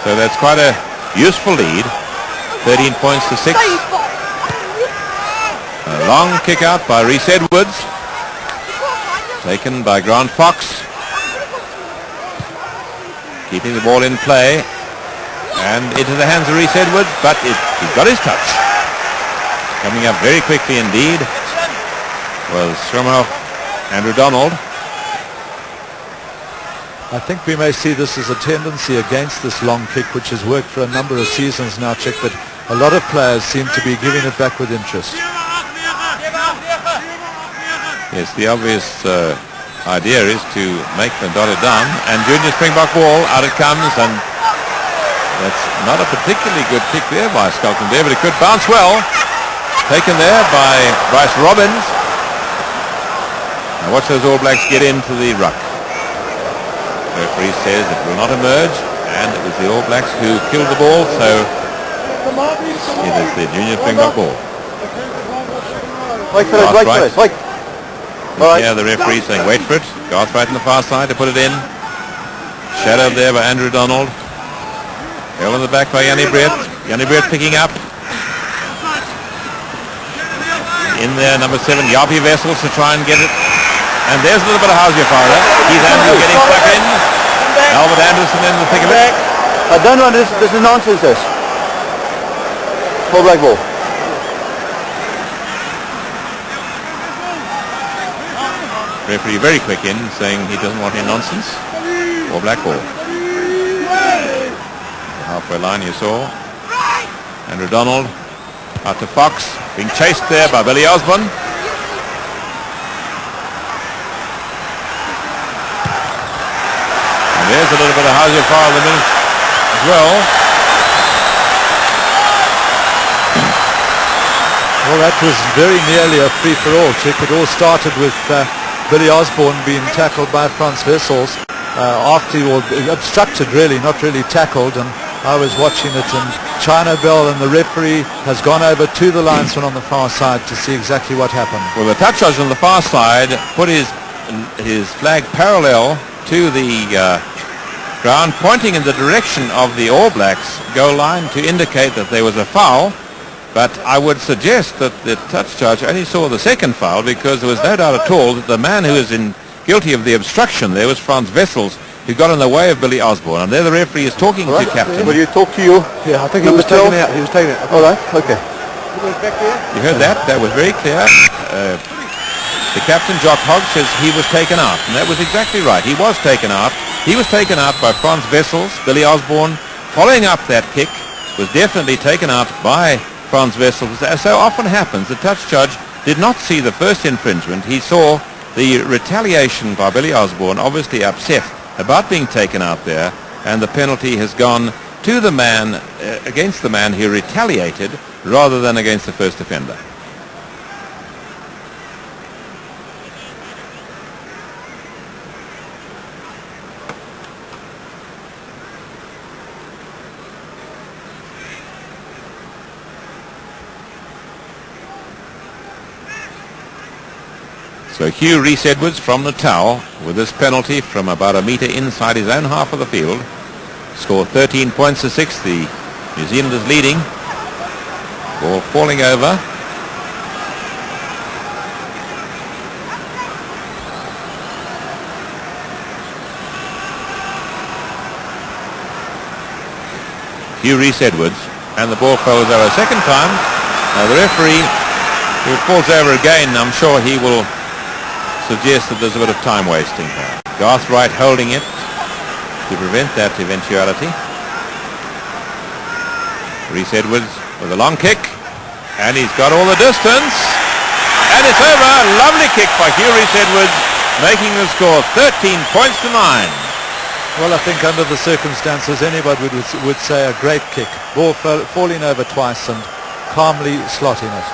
So that's quite a useful lead. 13 points to 6. A long kick out by Rhys Edwards. Taken by Grant Fox. Keeping the ball in play. And into the hands of Rhys Edwards, but he got his touch. Coming up very quickly indeed was Andrew Donald. I think we may see this as a tendency against this long kick, which has worked for a number of seasons now, Chick, but a lot of players seem to be giving it back with interest. Yes, the obvious idea is to make them dot it down, and Junior Springbok ball, out it comes, and that's not a particularly good kick there by Skelton there, but it could bounce well. Taken there by Bryce Robbins. Now watch those All Blacks get into the ruck. The referee says it will not emerge, and it was the All Blacks who killed the ball, so it is the Junior Springbok ball. Wait for it, wait for it, wait. Yeah, the referee saying wait for it. Garthwaite on the far side to put it in. Shadowed there by Andrew Donald. Held in the back by Jannie Brett. Jannie Brett picking up. In there, number 7, Yapi Wessels to try and get it. And there's a little bit of Hausjafara. He's Andrew getting stuck in. Albert Anderson in the thick of it. I don't know, this is nonsense, this. All Black ball. Referee very quick in, saying he doesn't want any nonsense. All Black ball. The halfway line you saw. Andrew Donald out to Fox, being chased there by Billy Osborne. And there's a little bit of Hausjafara in the middle as well. Well, that was very nearly a free-for-all, Chick. It all started with Billy Osborne being tackled by Franz Wessels after he was obstructed, really, not really tackled, and I was watching it, and China Bell and the referee has gone over to the linesman on the far side to see exactly what happened. Well, the touch judge on the far side put his flag parallel to the ground, pointing in the direction of the All Blacks goal line to indicate that there was a foul. But I would suggest that the touch judge only saw the second foul, because there was no doubt at all that the man who was guilty of the obstruction there was Franz Wessels, who got in the way of Billy Osborne. And there the referee is talking to Captain. Will you talk to you? Yeah, I think he was taken out. He was taken out. All right, okay. You heard that? That was very clear. The captain, Jock Hogg, says he was taken out. And that was exactly right. He was taken out. He was taken out by Franz Wessels. Billy Osborne, following up that kick, was definitely taken out by Franz Wessels. As so often happens, the touch judge did not see the first infringement. He saw the retaliation by Billy Osborne, obviously upset about being taken out there, and the penalty has gone to the man, against the man who retaliated, rather than against the first offender. So Hugh Rhys Edwards from the towel with this penalty from about a metre inside his own half of the field. Score 13 points to 6. The New Zealanders leading. Ball falling over. Hugh Rhys Edwards, and the ball falls over a second time. Now the referee, if it falls over again, I'm sure he will suggest that there's a bit of time wasting here. Garthwaite holding it to prevent that eventuality. Rhys Edwards with a long kick, and he's got all the distance, and it's over. Lovely kick by Hugh Rhys Edwards, making the score 13 points to 9. Well, I think under the circumstances anybody would say a great kick. Ball falling over twice and calmly slotting it.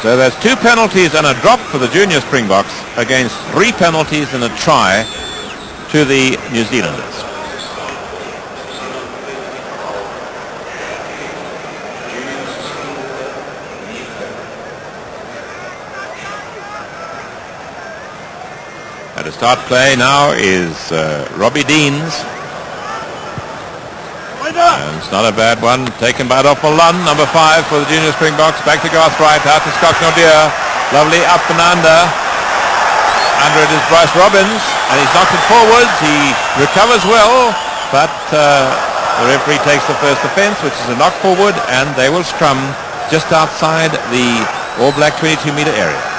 So there's 2 penalties and a drop for the Junior Springboks against 3 penalties and a try to the New Zealanders. At To start play now is Robbie Deans. And it's not a bad one. Taken by Doppel Lund, number 5 for the Junior Springboks. Back to Garth Wright, out to Scott Nordeer. Lovely up and under. Under it is Bryce Robbins, and he's knocked it forwards. He recovers well, but the referee takes the first offence, which is a knock forward, and they will scrum just outside the All Black 22-metre area.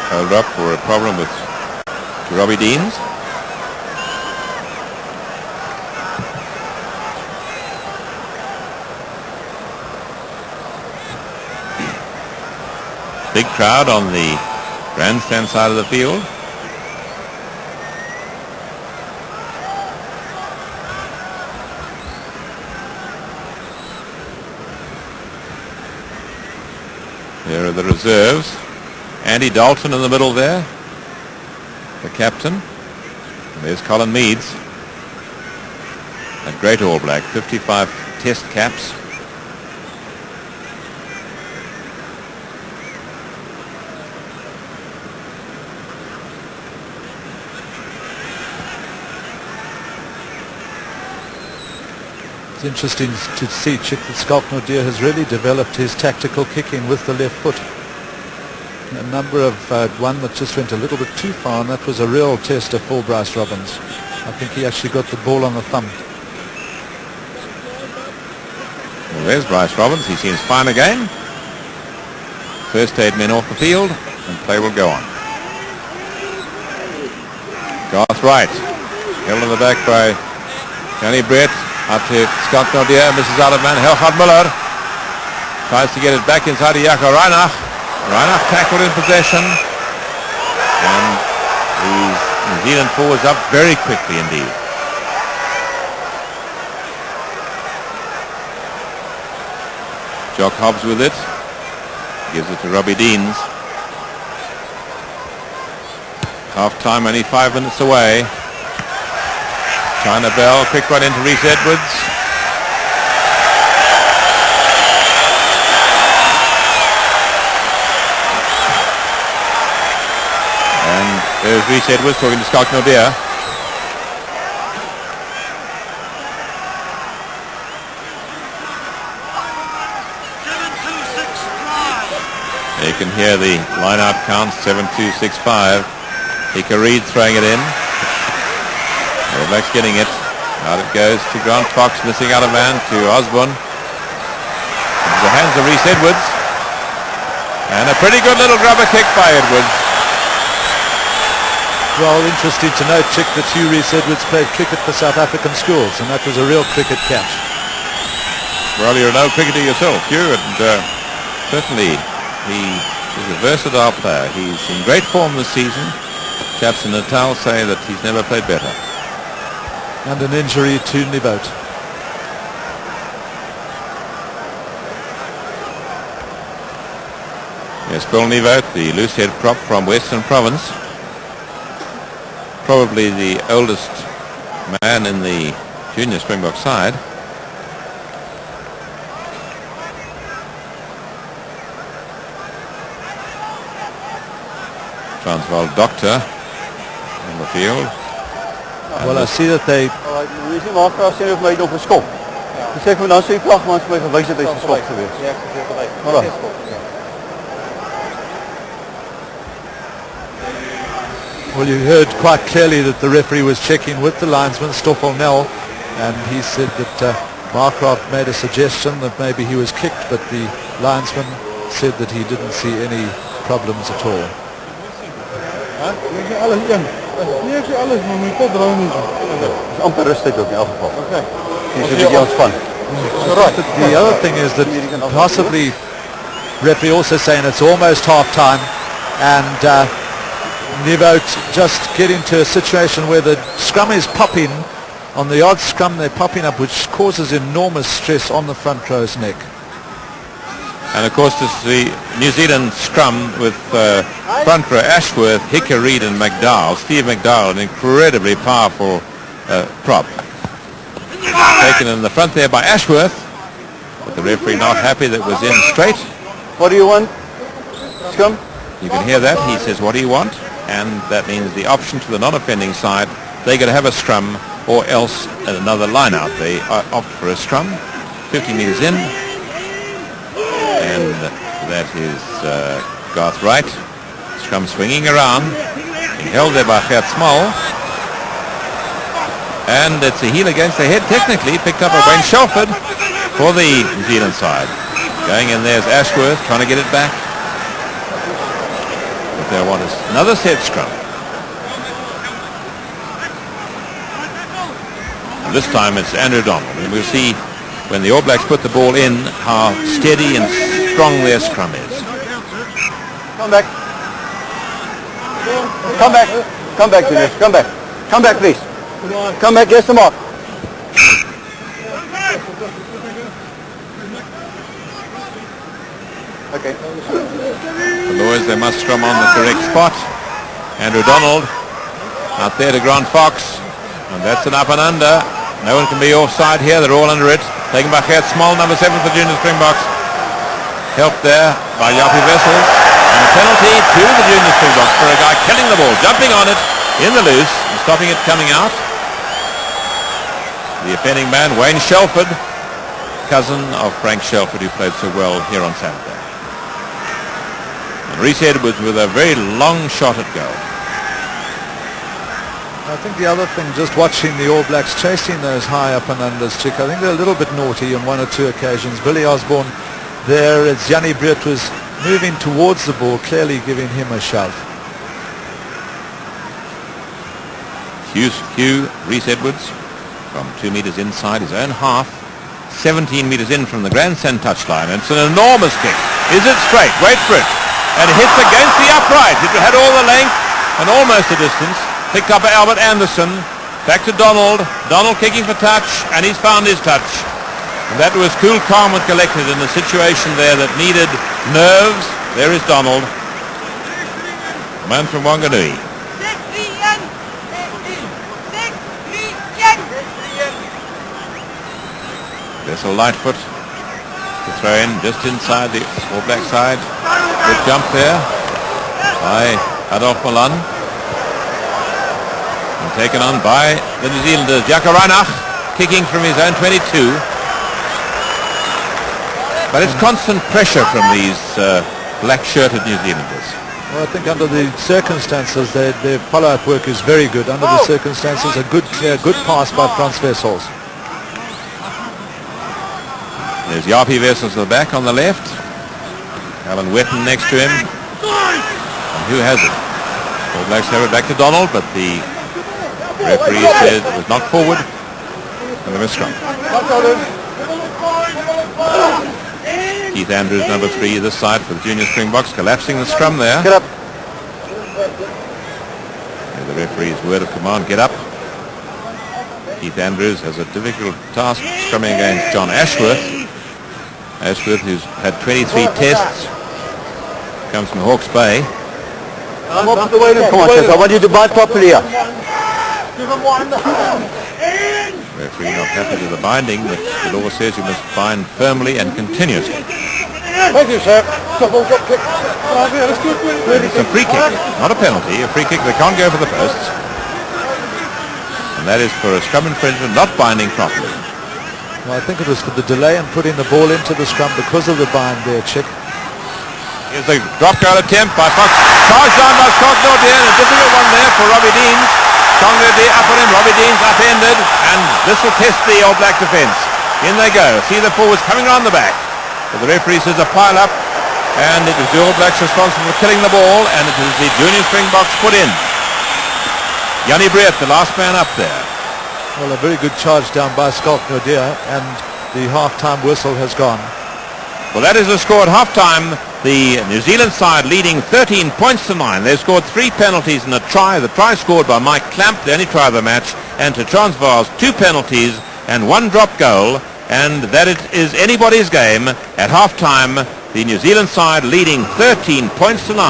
Held up for a problem with Robbie Deans. Big crowd on the grandstand side of the field. There are the reserves. Andy Dalton in the middle there, the captain. And there's Colin Meads, a great All Black, 55 test caps. It's interesting to see that Scott Nordeer has really developed his tactical kicking with the left foot. A number of one that just went a little bit too far, and that was a real tester for Bryce Robbins. I think he actually got the ball on the thumb. Well, there's Bryce Robbins. He seems fine again. First 8 men off the field, and play will go on. Garth Wright, held in the back by Johnny Brett. Up to Scott Nordeer, misses out of man. Helgard Muller tries to get it back inside to Jaco Reinach. Reinach tackled in possession, and these New Zealand forwards up very quickly indeed. Jock Hobbs with it, gives it to Robbie Deans. Half time, only 5 minutes away. China Bell, quick run into Rhys Edwards. And there's Rhys Edwards talking to Scott Nordeer. You can hear the line-out count, 7-2-6-5. Hika Reid throwing it in. All Blacks getting it. Out it goes to Grant Fox, missing out a man to Osborne. Into the hands of Rhys Edwards. And a pretty good little grubber kick by Edwards. Well, interesting to note, Chick, that Hugh Rhys Edwards played cricket for South African schools, and that was a real cricket catch. Well, you're an old cricketer yourself, Hugh, and certainly he is a versatile player. He's in great form this season. Chaps in Natal say that he's never played better. And an injury to Nivote. Yes, Bill Nivote, the loose head prop from Western Province. Probably the oldest man in the junior Springbok side. Transvaal Doctor on the field. Well, I see that they... Jy sien maar graag sien of my nog geskop. Jy sê van dan sou die vlag maar vir my verwys dat hy geskop gewees. Ja, ek het verwys. Maar Well, you heard quite clearly that the referee was checking with the linesman, Stoffel Nell, and he said that Markgraf made a suggestion that maybe he was kicked, but the linesman said that he didn't see any problems at all. amper rustig ook in elk geval. Okay. He's a beetje ontspan. The other thing is that possibly referee also saying it's almost half time, and Nivote just get into a situation where the scrum is popping. On the odd scrum they're popping up, which causes enormous stress on the front row's neck. And of course this is the New Zealand scrum with front row Ashworth, Hika Reid and McDowell. Steve McDowell, an incredibly powerful prop. Taken in the front there by Ashworth, but the referee not happy that was in straight. What do you want? Scrum? You can hear that. He says, what do you want? And that means the option to the non-offending side, they're going to have a scrum or else another line out. They opt for a scrum, 50 metres in, and that is Garth Wright. Scrum swinging around, being held there by Gert Small, and it's a heel against the head technically, picked up by Wayne Shelford for the New Zealand side. Going in there's Ashworth trying to get it back. What they want is another set scrum. And this time it's Andrew Donald, and we'll see when the All Blacks put the ball in how steady and strong their scrum is. Come back. Come back. Come back, Dennis. Come back. Come back, please. Come back, get some up. Okay. The Lawyers, they must scrum on the correct spot. Andrew Donald out there to Grant Fox, and that's an up and under. No one can be offside here. They're all under it. Taken by Gert Small, number 7 for Junior Springboks. Helped there by Yapi Wessels. And a penalty to the Junior Springboks for a guy killing the ball, jumping on it in the loose and stopping it coming out. The offending man, Wayne Shelford, cousin of Frank Shelford, who played so well here on Saturday. And Rhys Edwards with a very long shot at goal. I think the other thing, just watching the All Blacks chasing those high up and unders, Chick, I think they're a little bit naughty on one or two occasions. Billy Osborne there as Jannie Breert was moving towards the ball, clearly giving him a shove. Hugh Rhys Edwards from 2 metres inside his own half, 17 metres in from the grandstand touchline. It's an enormous kick. Is it straight? Wait for it. And it hits against the upright. It had all the length and almost the distance. Picked up by Albert Anderson. Back to Donald. Donald kicking for touch, and he's found his touch. And that was cool, calm and collected in a situation there that needed nerves. There is Donald, the man from Wanganui. Vessel Lightfoot to throw in just inside the All Black side. Good jump there by Adolf Milan. And taken on by the New Zealanders. Jaco Reinach kicking from his own 22. But it's constant pressure from these black-shirted New Zealanders. Well, I think under the circumstances, their follow-up work is very good. Under the circumstances, a good pass by Frans Wessels. There's Yapi Wessels at the back on the left. Alan Wetton next to him. And who has it? All Blacks have it back to Donald, but the referee said it was knocked forward and there was scrum. Keith Andrews, number 3, this side for the Junior Springboks, collapsing the scrum there. Get up. And the referee's word of command, get up. Keith Andrews has a difficult task scrumming against John Ashworth. Ashworth, who's had 23 tests, comes from Hawke's Bay. Come on, I want you to bind properly here. Referee not happy with the binding, but the law says you must bind firmly and continuously. Thank you, sir. It's a free kick, not a penalty. A free kick, they can't go for the posts. And that is for a scrum infringement, not binding properly. Well, I think it was for the delay in putting the ball into the scrum because of the bind there, Chick. Here's a drop goal attempt by Fox. Charged down by Scott Nordier, a difficult one there for Robbie Deans. Nordier up on him, Robbie Deans upended, and this will test the All Black defence. In they go. See the forwards coming around the back. But the referee says a pile up, and it was the All Blacks responsible for killing the ball, and it is the Junior Springboks put in. Jannie Breert, the last man up there. Well, a very good charge down by Scott Nordier, and the half-time whistle has gone. Well, that is the score at half-time. The New Zealand side leading 13 points to 9. They've scored 3 penalties and a try. The try scored by Mike Clamp, the only try of the match, and to Transvaal's 2 penalties and 1 drop goal. And that it is anybody's game at half-time. The New Zealand side leading 13 points to 9.